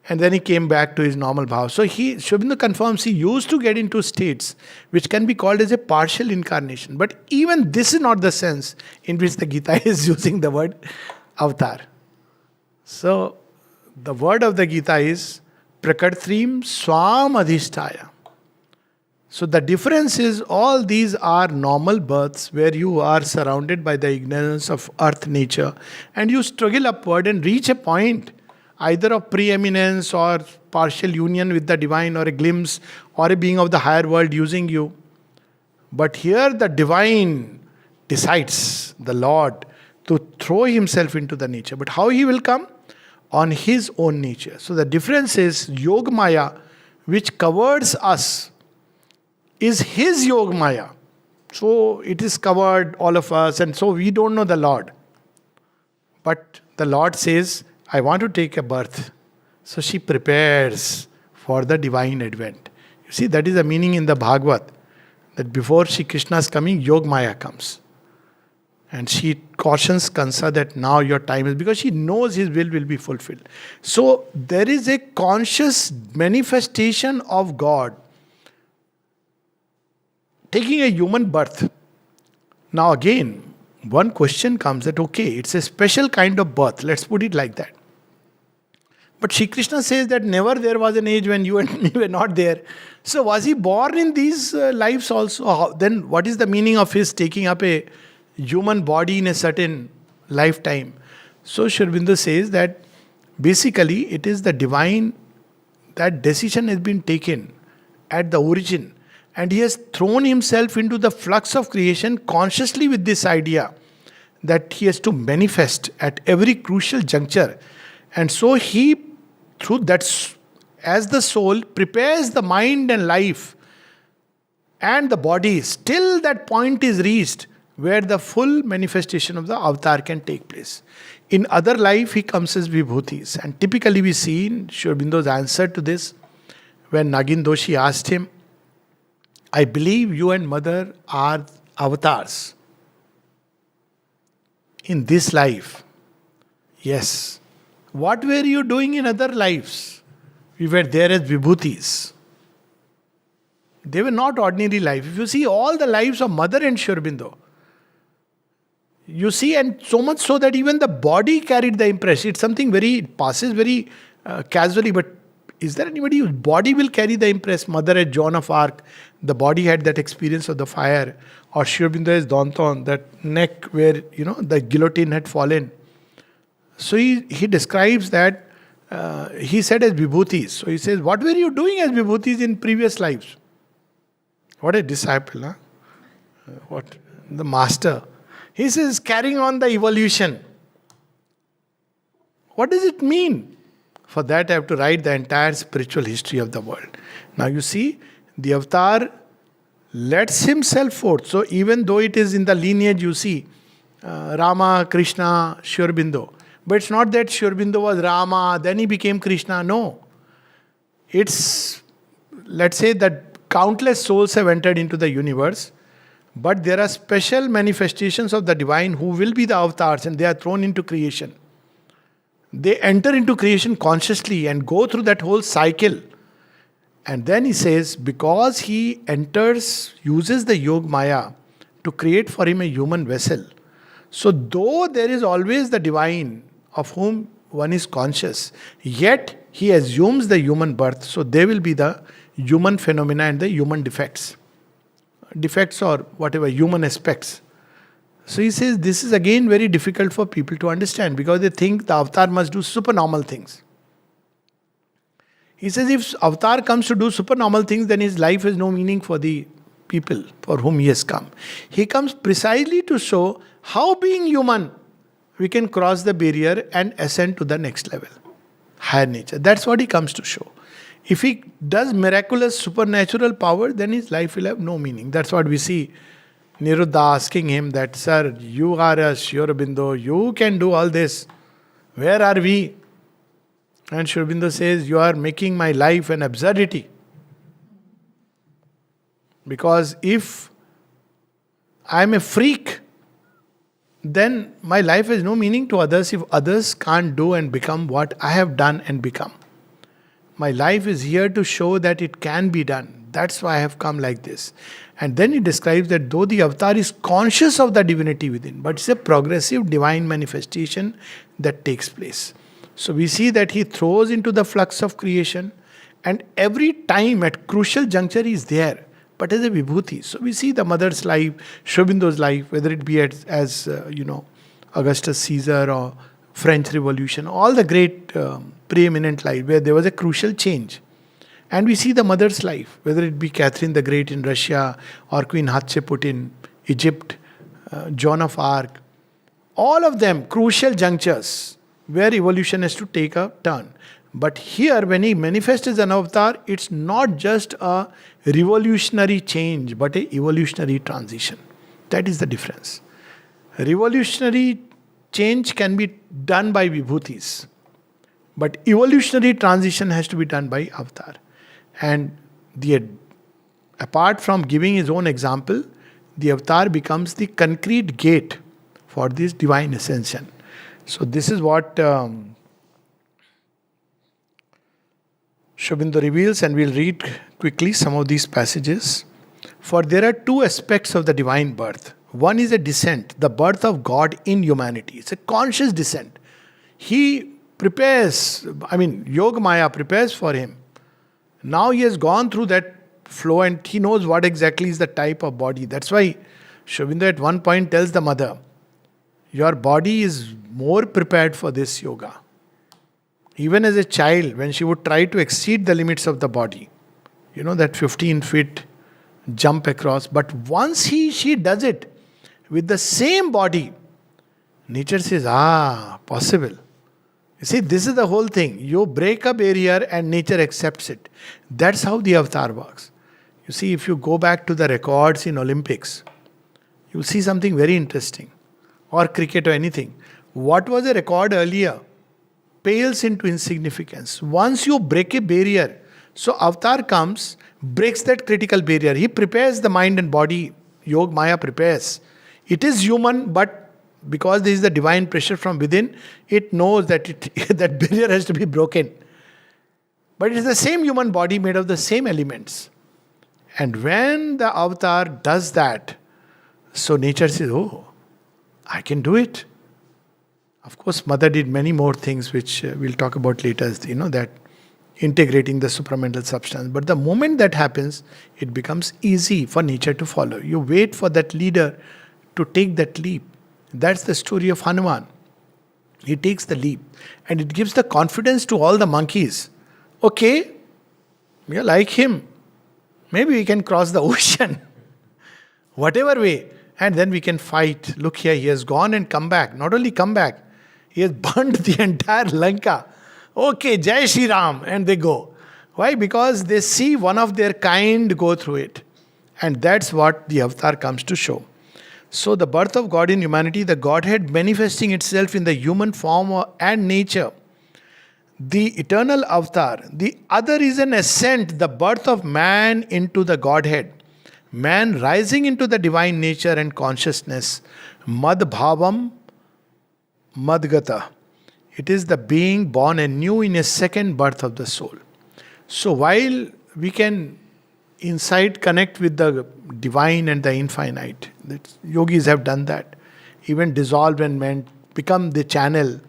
And then he came back to his normal bhav. So Sri Aurobindo confirms he used to get into states which can be called as a partial incarnation. But even this is not the sense in which the Gita is using the word avatar. So the word of the Gita is Prakartrim Swam Adhisthaya. So the difference is all these are normal births where you are surrounded by the ignorance of earth nature and you struggle upward and reach a point either of preeminence or partial union with the divine or a glimpse or a being of the higher world using you. But here the divine decides, the Lord, to throw himself into the nature. But how he will come? On his own nature. So the difference is Yog Maya, which covers us, is his Yog Maya. So it is covered all of us, and so we don't know the Lord. But the Lord says, I want to take a birth. So she prepares for the divine advent. You see, that is the meaning in the Bhagavad, that before Shri Krishna's coming, Yog Maya comes. And she cautions Kansa that now your time is, because she knows his will be fulfilled. So there is a conscious manifestation of God taking a human birth. Now again, one question comes that, okay, it's a special kind of birth. Let's put it like that. But Shri Krishna says that never there was an age when you and me were not there. So was he born in these lives also? Then what is the meaning of his taking up a human body in a certain lifetime? So Sri Aurobindo says that basically it is the divine, that decision has been taken at the origin. And he has thrown himself into the flux of creation consciously with this idea that he has to manifest at every crucial juncture. And so he, through that, as the soul, prepares the mind and life and the body, till that point is reached where the full manifestation of the avatar can take place. In other life, he comes as vibhutis. And typically we see in Sri Aurobindo's answer to this, when Nagin Doshi asked him, I believe you and mother are avatars in this life. Yes. What were you doing in other lives? We were there as vibhutis. They were not ordinary life. If you see all the lives of mother and Sri Aurobindo, you see, and so much so that even the body carried the impression. It's something very, it passes very casually, but is there anybody whose body will carry the impress? Mother at Joan of Arc, the body had that experience of the fire. Or Sri Aurobindo as Danton, that neck where, the guillotine had fallen. So he describes that, he said as vibhutis. So he says, what were you doing as vibhutis in previous lives? What a disciple, huh? What? The master. He says, carrying on the evolution. What does it mean? For that, I have to write the entire spiritual history of the world. Now you see, the avatar lets himself forth. So even though it is in the lineage, you see, Rama, Krishna, Sri Aurobindo. But it's not that Sri Aurobindo was Rama, then he became Krishna. No. It's, let's say that countless souls have entered into the universe, but there are special manifestations of the divine who will be the avatars and they are thrown into creation. They enter into creation consciously and go through that whole cycle. And then he says, because he enters, uses the Yog Maya to create for him a human vessel. So though there is always the divine of whom one is conscious, yet he assumes the human birth. So there will be the human phenomena and the human defects. Defects or whatever, human aspects. So he says this is again very difficult for people to understand because they think the avatar must do supernormal things. He says if avatar comes to do supernormal things, then his life has no meaning for the people for whom he has come. He comes precisely to show how being human, we can cross the barrier and ascend to the next level. Higher nature. That's what he comes to show. If he does miraculous supernatural power, then his life will have no meaning. That's what we see Niruddha asking him that, sir, you are a Sri Aurobindo, you can do all this. Where are we? And Sri Aurobindo says, you are making my life an absurdity. Because if I am a freak, then my life has no meaning to others if others can't do and become what I have done and become. My life is here to show that it can be done. That's why I have come like this. And then he describes that though the avatar is conscious of the divinity within, but it's a progressive divine manifestation that takes place. So we see that he throws into the flux of creation, and every time at crucial juncture he is there. but as a vibhuti. So we see the mother's life, Sri Aurobindo's life, whether it be as Augustus Caesar or French Revolution, all the great preeminent life where there was a crucial change. And we see the mother's life, whether it be Catherine the Great in Russia or Queen Hatshepsut in Egypt, Joan of Arc, all of them crucial junctures where evolution has to take a turn. But here, when he manifests as an avatar, it's not just a revolutionary change, but a evolutionary transition. That is the difference. Revolutionary change can be done by vibhutis, but evolutionary transition has to be done by avatar. And apart from giving his own example, the avatar becomes the concrete gate for this divine ascension. So this is what Sri Aurobindo reveals, and we'll read quickly some of these passages. For there are two aspects of the divine birth. One is a descent, the birth of God in humanity. It's a conscious descent. He prepares, Yoga Maya prepares for him. Now he has gone through that flow and he knows what exactly is the type of body. That's why Sri Aurobindo at one point tells the mother, your body is more prepared for this yoga. Even as a child, when she would try to exceed the limits of the body, that 15 feet jump across. But once she does it with the same body, nature says, possible. You see, this is the whole thing. You break a barrier and nature accepts it. That's how the avatar works. You see, if you go back to the records in Olympics, you'll see something very interesting. Or cricket or anything. What was a record earlier pales into insignificance. Once you break a barrier, so avatar comes, breaks that critical barrier. He prepares the mind and body. Yoga Maya prepares. It is human, but because there is the divine pressure from within, it knows that that barrier has to be broken. But it is the same human body made of the same elements. And when the avatar does that, so nature says, I can do it. Of course, Mother did many more things which we'll talk about later, that integrating the supramental substance. But the moment that happens, it becomes easy for nature to follow. You wait for that leader to take that leap. That's the story of Hanuman. He takes the leap and it gives the confidence to all the monkeys. Okay, we are like him. Maybe we can cross the ocean. Whatever way. And then we can fight. Look here, he has gone and come back. Not only come back, he has burnt the entire Lanka. Okay, Jai Shri Ram. And they go. Why? Because they see one of their kind go through it. And that's what the avatar comes to show. So the birth of God in humanity, the Godhead manifesting itself in the human form and nature. The eternal avatar. The other is an ascent, the birth of man into the Godhead. Man rising into the divine nature and consciousness. Mad bhavam madgata. It is the being born anew in a second birth of the soul. So while we can inside connect with the divine and the infinite, yogis have done that. Even dissolve and become the channel.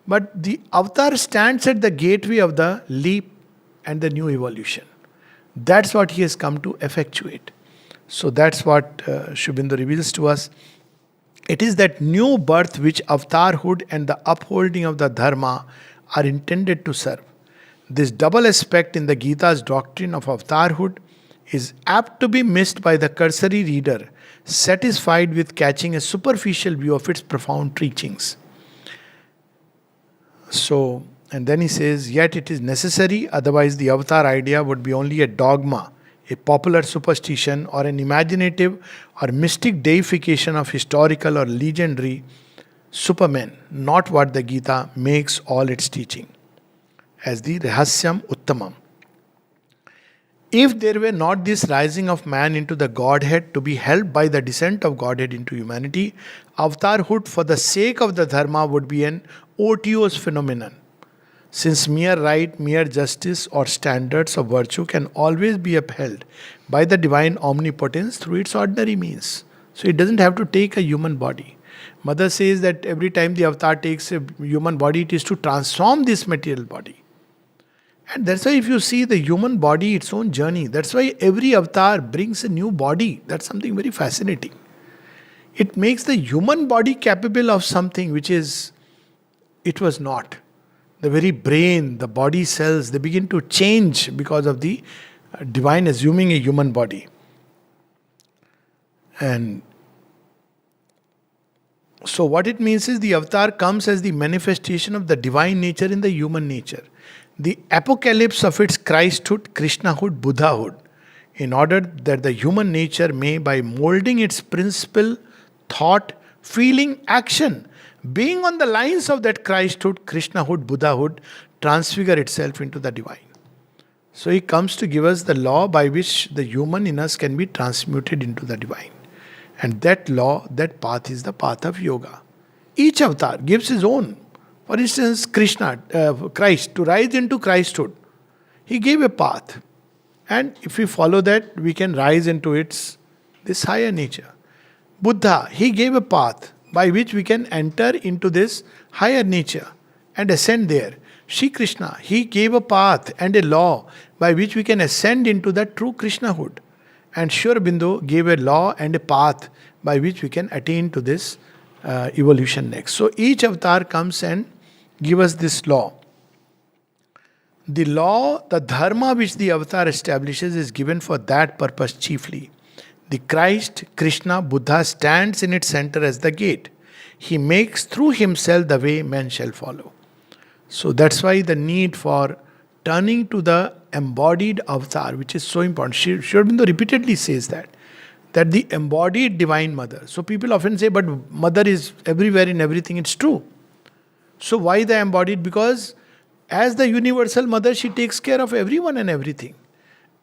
But the avatar stands at the gateway of the leap and the new evolution. That's what he has come to effectuate. So that's what Sri Aurobindo reveals to us. It is that new birth which avatarhood and the upholding of the dharma are intended to serve. This double aspect in the Gita's doctrine of avatarhood is apt to be missed by the cursory reader, satisfied with catching a superficial view of its profound teachings. So, and then he says, yet it is necessary, otherwise the avatar idea would be only a dogma, a popular superstition, or an imaginative or mystic deification of historical or legendary supermen, not what the Gita makes all its teaching as the Rahasyam Uttamam. If there were not this rising of man into the Godhead to be helped by the descent of Godhead into humanity, avatarhood for the sake of the dharma would be an otiose phenomenon. Since mere right, mere justice, or standards of virtue can always be upheld by the divine omnipotence through its ordinary means. So it doesn't have to take a human body. Mother says that every time the avatar takes a human body, it is to transform this material body. And that's why if you see the human body, its own journey, that's why every avatar brings a new body. That's something very fascinating. It makes the human body capable of something which it was not. The very brain, the body cells, they begin to change because of the divine assuming a human body. And so, what it means is the avatar comes as the manifestation of the divine nature in the human nature, the apocalypse of its Christhood, Krishnahood, Buddhahood, in order that the human nature may, by molding its principle, thought, feeling, action, being on the lines of that Christhood, Krishnahood, Buddhahood, transfigure itself into the divine. So he comes to give us the law by which the human in us can be transmuted into the divine. And that law, that path is the path of yoga. Each avatar gives his own. For instance, Christ, to rise into Christhood, he gave a path. And if we follow that, we can rise into this higher nature. Buddha, he gave a path by which we can enter into this higher nature and ascend there. Shri Krishna, he gave a path and a law by which we can ascend into the true Krishnahood. And Sri Aurobindo gave a law and a path by which we can attain to this evolution next. So each avatar comes and gives us this law. The law, the dharma which the avatar establishes is given for that purpose chiefly. The Christ, Krishna, Buddha stands in its center as the gate. He makes through himself the way men shall follow. So that's why the need for turning to the embodied avatar, which is so important. Sri Aurobindo repeatedly says that the embodied divine mother. So people often say, but mother is everywhere in everything. It's true. So why the embodied? Because as the universal mother, she takes care of everyone and everything.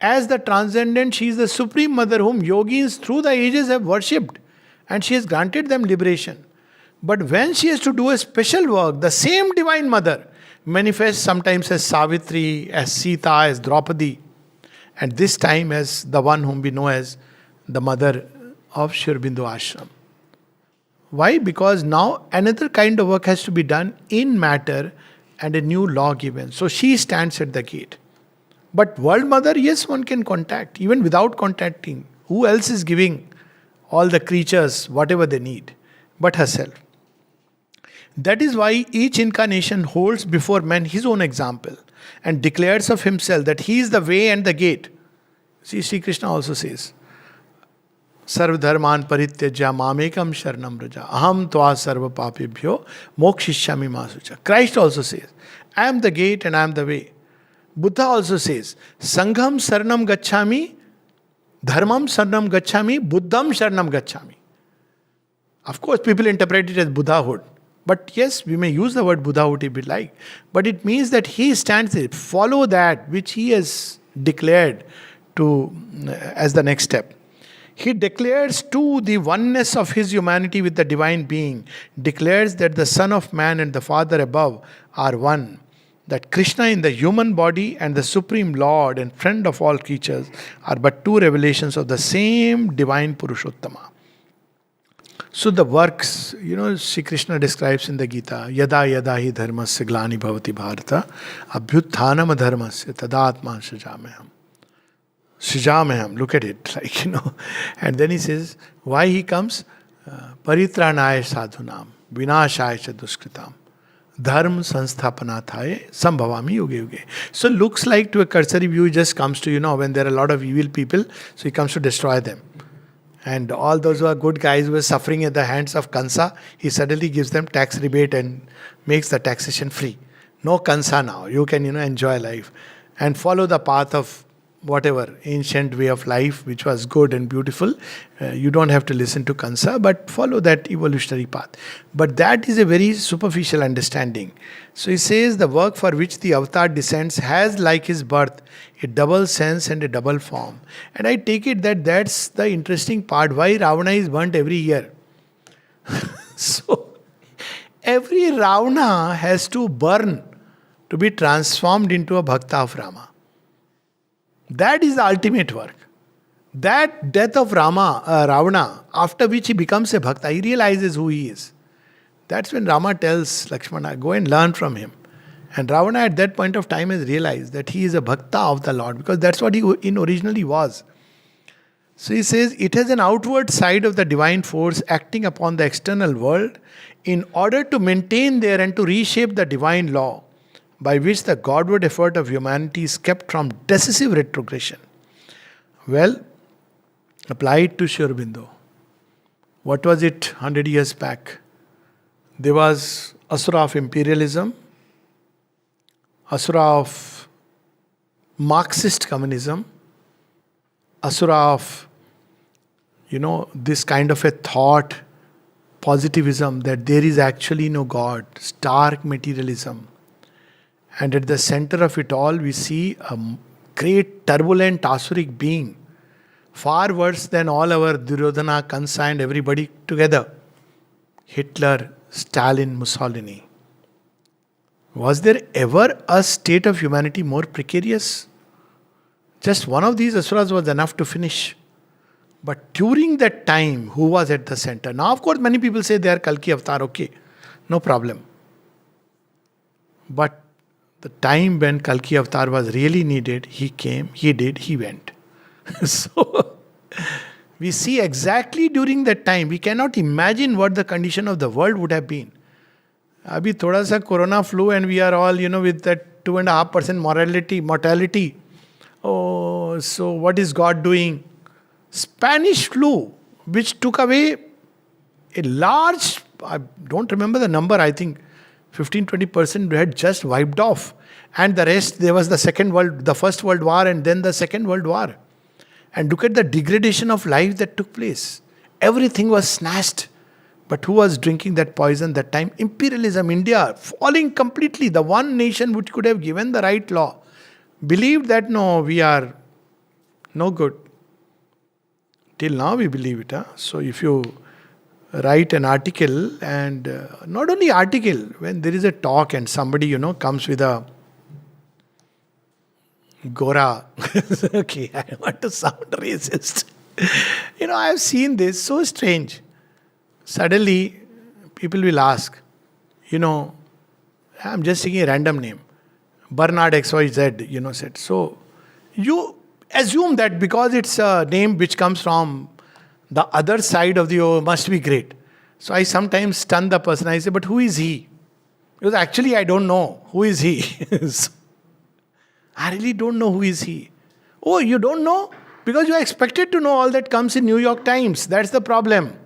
As the transcendent, she is the supreme mother whom yogis through the ages have worshipped, and she has granted them liberation. But when she has to do a special work, the same divine mother manifests sometimes as Savitri, as Sita, as Draupadi, and this time as the one whom we know as the mother of Sri Aurobindo Ashram. Why? Because now another kind of work has to be done in matter and a new law given. So she stands at the gate. But World Mother, yes, one can contact, even without contacting. Who else is giving all the creatures whatever they need but herself? That is why each incarnation holds before men his own example and declares of himself that he is the way and the gate. See, Sri Krishna also says, Sarva dharman parityajya mamekam sharanam vraja aham tva sarva papebhyo mokshishyami masucha. Christ also says, I am the gate and I am the way. Buddha also says, Sangham Saranam Gacchami, Dharmam Saranam Gacchami, Buddham Saranam Gacchami. Of course, people interpret it as Buddhahood. But yes, we may use the word Buddhahood if we like. But it means that he stands there. Follow that which he has declared as the next step. He declares too the oneness of his humanity with the divine being, declares that the Son of Man and the Father above are one. That Krishna in the human body and the Supreme Lord and friend of all creatures are but two revelations of the same divine Purushottama. So the works, Sri Krishna describes in the Gita, Yada yada hi dharmasya glani bhavati bharata, abhyutthanam dharmasya tadatman srijameham. Srijameham, look at it, And then he says, why he comes? Paritranaya sadhunam, vinashaya cha duskritam. Dharma sansthapanathaye sambhavami yuge yuge. So looks like to a cursory view, he just comes to, when there are a lot of evil people, so he comes to destroy them. And all those who are good guys who were suffering at the hands of Kansa, he suddenly gives them tax rebate and makes the taxation free. No Kansa now. You can, enjoy life and follow the path of whatever ancient way of life which was good and beautiful. You don't have to listen to Kansa, but follow that evolutionary path. But that is a very superficial understanding. So he says the work for which the avatar descends has, like his birth, a double sense and a double form. And I take it that that's the interesting part, why Ravana is burnt every year. So every Ravana has to burn to be transformed into a Bhakta of Rama. That is the ultimate work. That death of Ravana, after which he becomes a Bhakta, he realizes who he is. That's when Rama tells Lakshmana, go and learn from him. And Ravana at that point of time has realized that he is a bhakta of the Lord, because that's what he originally was. So he says, it has an outward side of the divine force acting upon the external world in order to maintain there and to reshape the divine law by which the Godward effort of humanity is kept from decisive retrogression. Well, applied to Sri Aurobindo. What was it 100 years back? There was asura of imperialism, asura of Marxist communism, asura of, this kind of a thought, positivism that there is actually no God, stark materialism. And at the center of it all, we see a great turbulent asuric being, far worse than all our Duryodhana, Kansa and everybody together. Hitler, Stalin, Mussolini. Was there ever a state of humanity more precarious? Just one of these asuras was enough to finish. But during that time, who was at the center? Now, of course, many people say they are Kalki Avatar, okay, no problem. But the time when Kalki Avatar was really needed, he came, he did, he went. So, we see exactly during that time, we cannot imagine what the condition of the world would have been. Abhi thoda sa corona flu and we are all, with that 2.5% mortality. Oh, so what is God doing? Spanish flu, which took away a large, I don't remember the number, I think 15-20% had just wiped off. And the rest, there was the First World War and then the Second World War. And look at the degradation of life that took place. Everything was snatched. But who was drinking that poison that time? Imperialism, India, falling completely. The one nation which could have given the right law believed that no, we are no good. Till now we believe it. So if you write an article and not only article, when there is a talk and somebody, comes with a Gora. Okay, I don't want to sound racist. I have seen this, so strange. Suddenly, people will ask, I'm just taking a random name. Bernard XYZ, said. So, you assume that because it's a name which comes from the other side of the must be great. So, I sometimes stun the person. I say, but who is he? Because actually, I don't know. Who is he? So, I really don't know who is he. Oh, you don't know? Because you are expected to know all that comes in New York Times. That's the problem.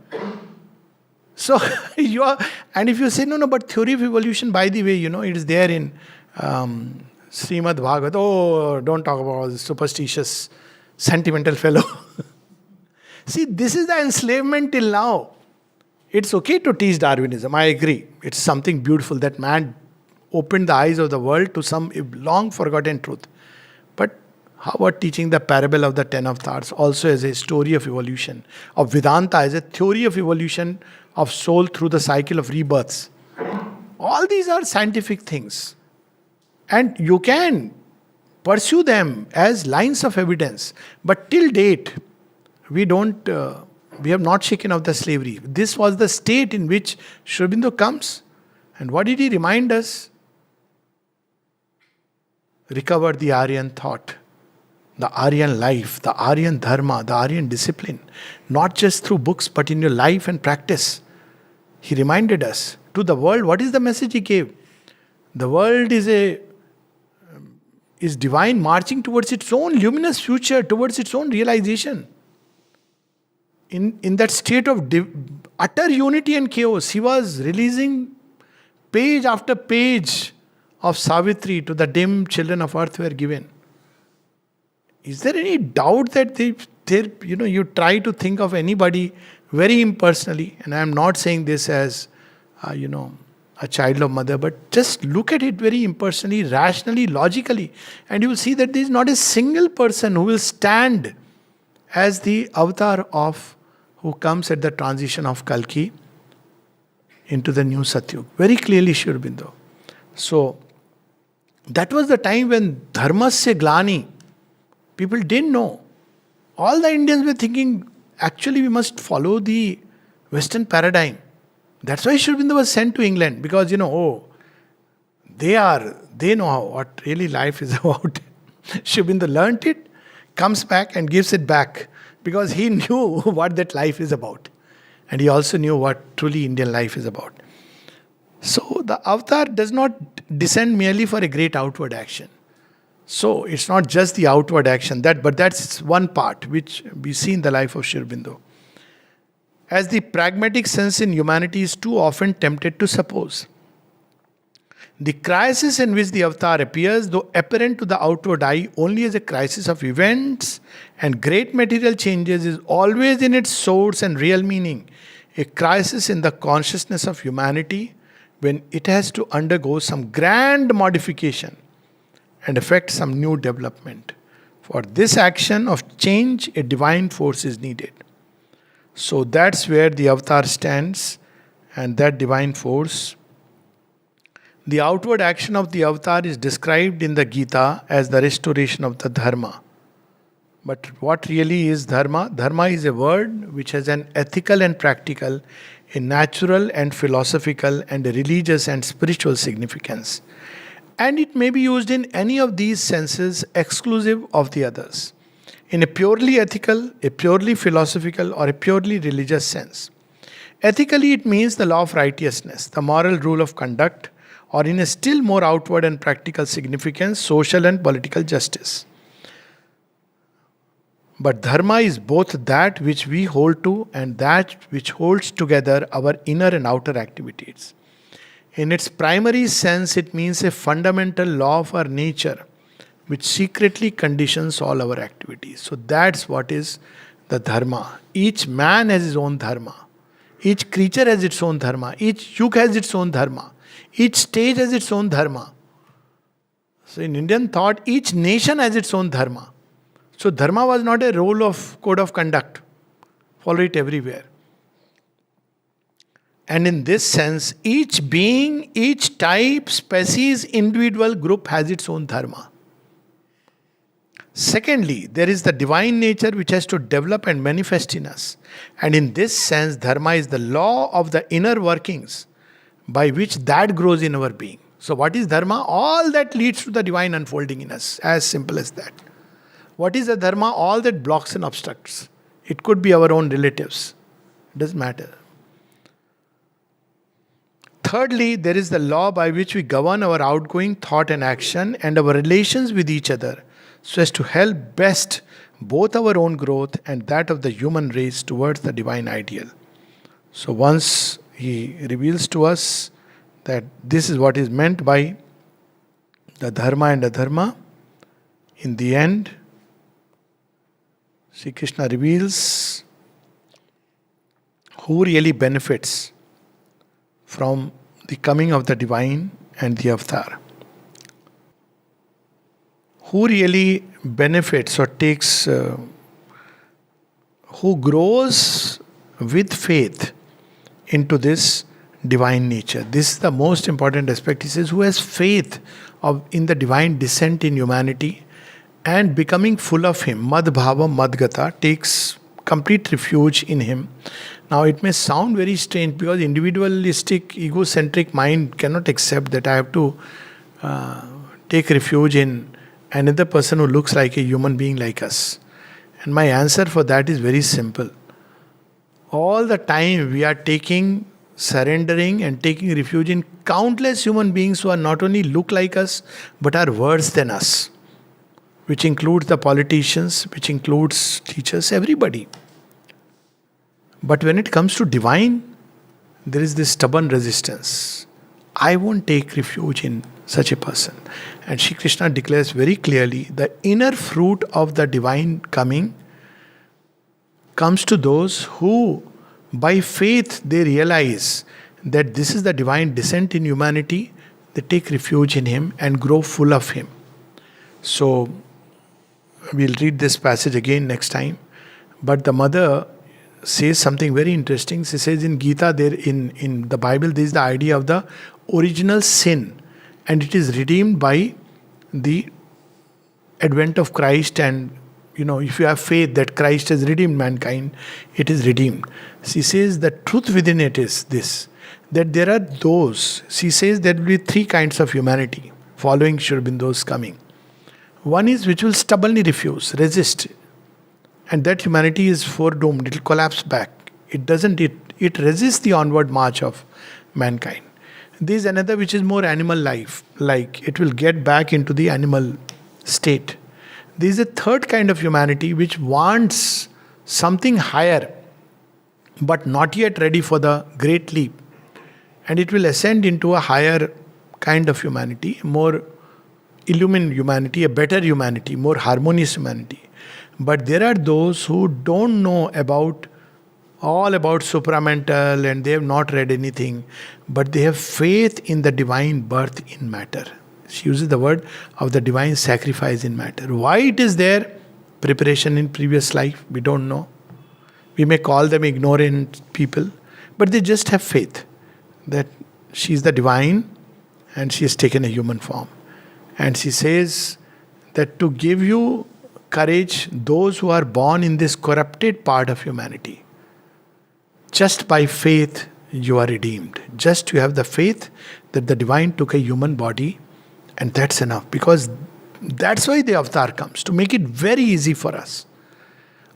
So, and if you say, no, but theory of evolution, by the way, it is there in Srimad Bhagavad. Oh, don't talk about this superstitious, sentimental fellow. See, this is the enslavement till now. It's okay to teach Darwinism, I agree. It's something beautiful that man opened the eyes of the world to some long forgotten truth. But how about teaching the parable of the 10 avatars also as a story of evolution, of Vedanta as a theory of evolution of soul through the cycle of rebirths? All these are scientific things. And you can pursue them as lines of evidence. But till date, we have not shaken off the slavery. This was the state in which Sri Aurobindo comes. And what did he remind us? Recover the Aryan thought, the Aryan life, the Aryan dharma, the Aryan discipline. Not just through books, but in your life and practice. He reminded us to the world. What is the message he gave? The world is divine, marching towards its own luminous future, towards its own realization. In that state of utter unity and chaos, he was releasing page after page of Savitri to the dim children of earth were given. Is there any doubt that you try to think of anybody very impersonally? And I am not saying this as, a child of mother, but just look at it very impersonally, rationally, logically, and you will see that there is not a single person who will stand as the avatar of who comes at the transition of Kalki into the new Satyug. Very clearly, Sri Aurobindo. So, that was the time when dharmasya glani, people didn't know. All the Indians were thinking, actually we must follow the Western paradigm. That's why Sri Aurobindo was sent to England, because, they are They know what really life is about. Sri Aurobindo learnt it, comes back and gives it back because he knew what that life is about. And he also knew what truly Indian life is about. So the avatar does not descend merely for a great outward action. So it's not just the outward action, but that's one part which we see in the life of Sri Aurobindo. As the pragmatic sense in humanity is too often tempted to suppose. The crisis in which the avatar appears, though apparent to the outward eye only as a crisis of events and great material changes, is always in its source and real meaning a crisis in the consciousness of humanity when it has to undergo some grand modification and effect some new development. For this action of change, a divine force is needed. So that's where the avatar stands, and that divine force. The outward action of the avatar is described in the Gita as the restoration of the dharma. But what really is dharma? Dharma is a word which has an ethical and practical, a natural and philosophical, and a religious and spiritual significance. And it may be used in any of these senses exclusive of the others. In a purely ethical, a purely philosophical, or a purely religious sense. Ethically, it means the law of righteousness, the moral rule of conduct, or in a still more outward and practical significance, social and political justice. But dharma is both that which we hold to and that which holds together our inner and outer activities. In its primary sense, it means a fundamental law of our nature which secretly conditions all our activities. So that's what is the dharma. Each man has his own dharma. Each creature has its own dharma. Each yug has its own dharma. Each stage has its own dharma. So in Indian thought, each nation has its own dharma. So dharma was not a role of code of conduct. Follow it everywhere. And in this sense, each being, each type, species, individual, group has its own dharma. Secondly, there is the divine nature which has to develop and manifest in us. And in this sense, dharma is the law of the inner workings by which that grows in our being. So what is dharma? All that leads to the divine unfolding in us. As simple as that. What is the dharma? All that blocks and obstructs. It could be our own relatives. It doesn't matter. Thirdly, there is the law by which we govern our outgoing thought and action and our relations with each other so as to help best both our own growth and that of the human race towards the divine ideal. So once he reveals to us that this is what is meant by the dharma and adharma, in the end, Sri Krishna reveals who really benefits from the coming of the divine and the avatar. Who really benefits or takes, who grows with faith into this divine nature. This is the most important aspect. He says, who has faith in the divine descent in humanity and becoming full of him, mad bhava madgata, takes complete refuge in him. Now it may sound very strange because individualistic, egocentric mind cannot accept that I have to take refuge in another person who looks like a human being like us. And my answer for that is very simple. All the time we are surrendering and taking refuge in countless human beings who are not only look like us, but are worse than us. Which includes the politicians, which includes teachers, everybody. But when it comes to divine, there is this stubborn resistance. I won't take refuge in such a person. And Shri Krishna declares very clearly the inner fruit of the divine coming comes to those who, by faith, they realize that this is the divine descent in humanity. They take refuge in him and grow full of him. So, we'll read this passage again next time. But the mother says something very interesting. She says in Gita, there in the Bible, there is the idea of the original sin. And it is redeemed by the advent of Christ. And, if you have faith that Christ has redeemed mankind, it is redeemed. She says the truth within it is this, that there are those, she says there will be three kinds of humanity. following Sri Aurobindo's coming. One is which will stubbornly refuse, resist, and that humanity is foredoomed. It will collapse back. It doesn't. It resists the onward march of mankind. There is another which is more animal life, like it will get back into the animal state. There is a third kind of humanity which wants something higher, but not yet ready for the great leap. And it will ascend into a higher kind of humanity, more illumined humanity, a better humanity, more harmonious humanity. But there are those who don't know about all about supramental and they have not read anything, but they have faith in the divine birth in matter. She uses the word of the divine sacrifice in matter. Why it is there? Preparation in previous life, we don't know. We may call them ignorant people, but they just have faith that she is the divine and she has taken a human form. And she says that to give you courage, those who are born in this corrupted part of humanity, just by faith you are redeemed. Just you have the faith that the divine took a human body, and that's enough. Because that's why the avatar comes, to make it very easy for us.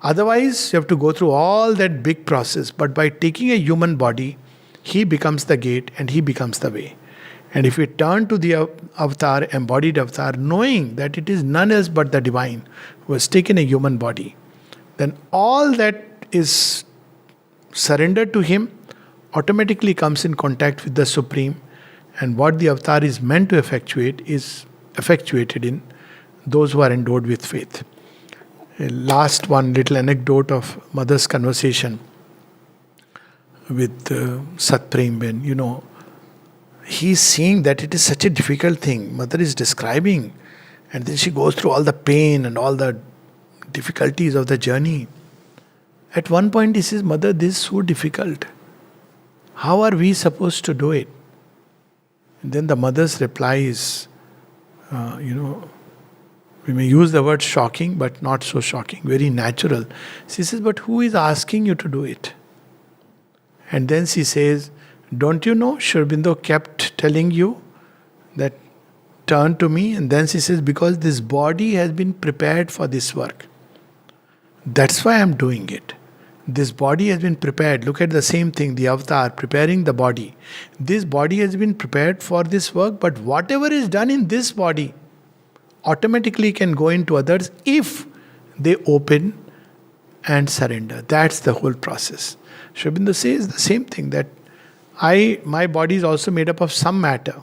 Otherwise, you have to go through all that big process. But by taking a human body, he becomes the gate and he becomes the way. And if we turn to the avatar, embodied avatar, knowing that it is none else but the divine who has taken a human body, then all that is surrendered to him automatically comes in contact with the Supreme, and what the avatar is meant to effectuate is effectuated in those who are endowed with faith. Last one little anecdote of mother's conversation with Satprem, when he's seeing that it is such a difficult thing. Mother is describing, and then she goes through all the pain and all the difficulties of the journey. At one point, he says, Mother, this is so difficult. How are we supposed to do it? And then the mother's reply is, we may use the word shocking, but not so shocking, very natural. She says, but who is asking you to do it? And then she says, don't you know, Sri Aurobindo kept telling you that turn to me. And then she says, because this body has been prepared for this work. That's why I'm doing it. This body has been prepared. Look at the same thing, the avatar preparing the body. This body has been prepared for this work, but whatever is done in this body automatically can go into others if they open and surrender. That's the whole process. Sri Aurobindo says the same thing, that my body is also made up of some matter,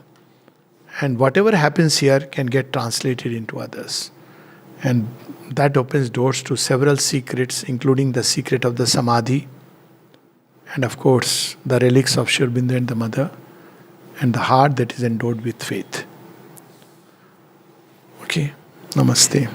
and whatever happens here can get translated into others. And that opens doors to several secrets, including the secret of the Samadhi, and of course the relics of Sri Aurobindo and the Mother, and the heart that is endowed with faith. Okay, Namaste.